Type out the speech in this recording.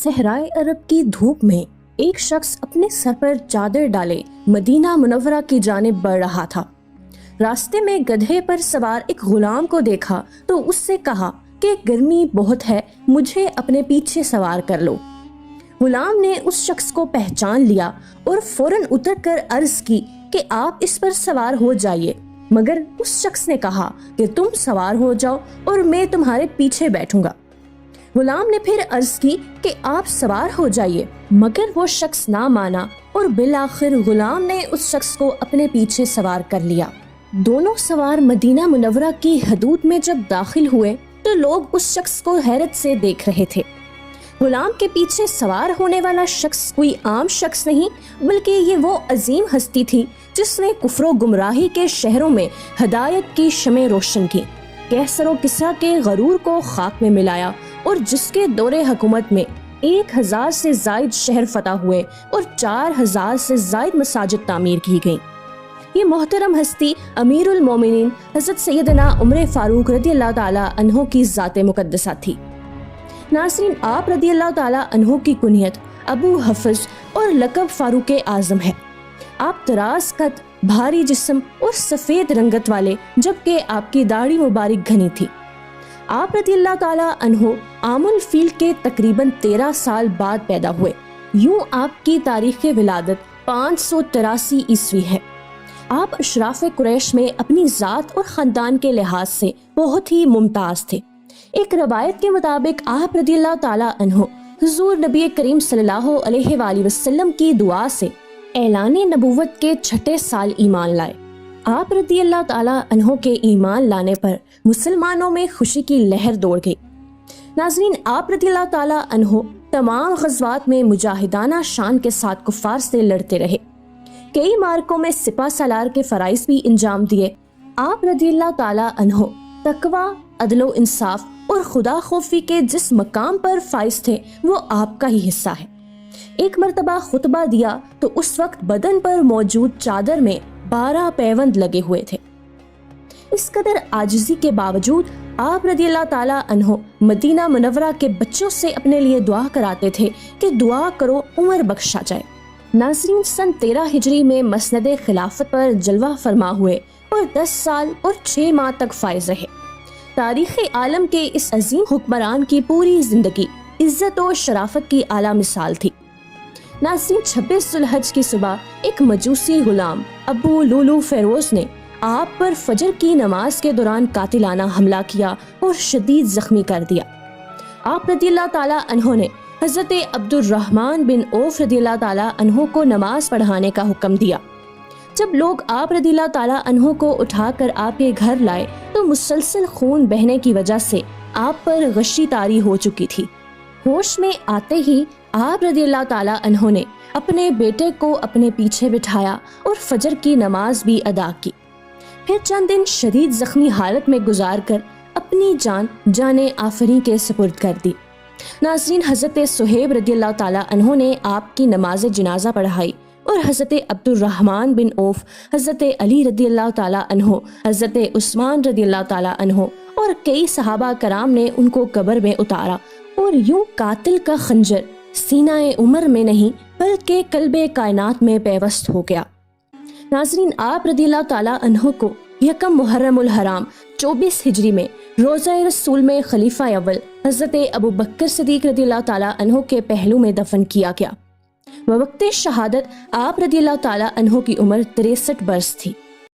صحرائے عرب کی دھوپ میں ایک شخص اپنے سر پر چادر ڈالے مدینہ منورہ کی جانب بڑھ رہا تھا۔ راستے میں گدھے پر سوار ایک غلام کو دیکھا تو اس سے کہا کہ گرمی بہت ہے، مجھے اپنے پیچھے سوار کر لو۔ غلام نے اس شخص کو پہچان لیا اور فوراً اتر کر عرض کی کہ آپ اس پر سوار ہو جائیے، مگر اس شخص نے کہا کہ تم سوار ہو جاؤ اور میں تمہارے پیچھے بیٹھوں گا۔ غلام نے پھر عرض کی کہ آپ سوار ہو جائیے، مگر وہ شخص نہ مانا اور بالآخر غلام نے اس شخص کو اپنے پیچھے سوار کر لیا۔ دونوں سوار مدینہ منورہ کی حدود میں جب داخل ہوئے تو لوگ اس شخص کو حیرت سے دیکھ رہے تھے۔ غلام کے پیچھے سوار ہونے والا شخص کوئی عام شخص نہیں بلکہ یہ وہ عظیم ہستی تھی جس نے کفر و گمراہی کے شہروں میں ہدایت کی شمع روشن کی، کیسر و کسریٰ کے غرور کو خاک میں ملایا اور جس کے دور حکومت میں 1000 سے زائد شہر فتح ہوئے اور 4000 سے زائد مساجد تعمیر کی گئیں۔ یہ محترم ہستی امیر المومنین حضرت سیدنا عمر فاروق رضی اللہ تعالیٰ عنہ کی ذات مقدسہ تھی۔ ناظرین، آپ رضی اللہ تعالیٰ عنہ کی کنیت ابو حفظ اور لقب فاروق اعظم ہے۔ آپ دراز قد، بھاری جسم اور سفید رنگت والے، جبکہ آپ کی داڑھی مبارک گھنی تھی۔ آپ رضی اللہ تعالیٰ عنہ عام الفیل کے تقریباً 13 سال بعد پیدا ہوئے، یوں آپ کی تاریخ ولادت 583 عیسوی ہے۔ آپ اشراف قریش میں اپنی ذات اور خاندان کے لحاظ سے بہت ہی ممتاز تھے۔ ایک روایت کے مطابق آپ رضی اللہ تعالیٰ عنہ حضور نبی کریم صلی اللہ علیہ وآلہ وسلم کی دعا سے اعلان نبوت کے 6 سال ایمان لائے۔ آپ رضی اللہ تعالیٰ عنہ کے ایمان لانے پر مسلمانوں میں خوشی کی لہر دوڑ گئی۔ ناظرین، آپ رضی اللہ تعالیٰ عنہ تمام غزوات میں مجاہدانہ شان کے ساتھ کفار سے لڑتے رہے، کئی مارکوں میں سپہ سالار کے فرائض بھی انجام دیے۔ آپ رضی اللہ تعالیٰ عنہ تقوی، عدل و انصاف اور خدا خوفی کے جس مقام پر فائز تھے وہ آپ کا ہی حصہ ہے۔ ایک مرتبہ خطبہ دیا تو اس وقت بدن پر موجود چادر میں 12 پیوند لگے ہوئے تھے۔ اس قدر عاجزی کے باوجود آپ رضی اللہ تعالیٰ عنہ مدینہ منورہ کے بچوں سے اپنے لیے دعا کراتے تھے کہ دعا کرو عمر بخشا جائے۔ ناظرین، سن 13 ہجری میں مسند خلافت پر جلوہ فرما ہوئے اور 10 سال اور 6 ماہ تک فائز رہے۔ تاریخ عالم کے اس عظیم حکمران کی پوری زندگی عزت و شرافت کی اعلیٰ مثال تھی۔ ناظرین، 26 ذو الحج کی صبح ایک مجوسی غلام ابو لولو فیروز نے آپ پر فجر کی نماز کے دوران قاتلانہ حملہ کیا اور شدید زخمی کر دیا۔ آپ رضی اللہ تعالیٰ عنہ نے حضرت عبد الرحمن بن عوف رضی اللہ تعالیٰ عنہ کو نماز پڑھانے کا حکم دیا۔ جب لوگ آپ رضی اللہ تعالیٰ عنہ کو اٹھا کر آپ کے گھر لائے تو مسلسل خون بہنے کی وجہ سے آپ پر غشی طاری ہو چکی تھی۔ ہوش میں آتے ہی آپ رضی اللہ تعالیٰ عنہ نے اپنے بیٹے کو اپنے پیچھے بٹھایا اور فجر کی نماز بھی ادا کی، پھر چند دن شدید زخمی حالت میں گزار کر اپنی جان آفریں کے سپرد کر دی۔ ناظرین، حضرت صہیب رضی اللہ تعالیٰ عنہ نے آپ کی نماز جنازہ پڑھائی اور حضرت عبد الرحمن بن عوف، حضرت علی رضی اللہ تعالیٰ عنہ، حضرت عثمان رضی اللہ تعالیٰ عنہ اور کئی صحابہ کرام نے ان کو قبر میں اتارا، اور یوں قاتل کا خنجر سینہ عمر میں نہیں بلکہ قلب کائنات میں پیوست ہو گیا۔ ناظرین، آپ رضی اللہ تعالیٰ عنہ کو یکم محرم الحرام 24 ہجری میں روضہ رسول میں خلیفہ اول حضرت ابو بکر صدیق رضی اللہ تعالیٰ عنہ کے پہلو میں دفن کیا گیا۔ وقت شہادت آپ رضی اللہ تعالیٰ عنہ کی عمر 63 برس تھی۔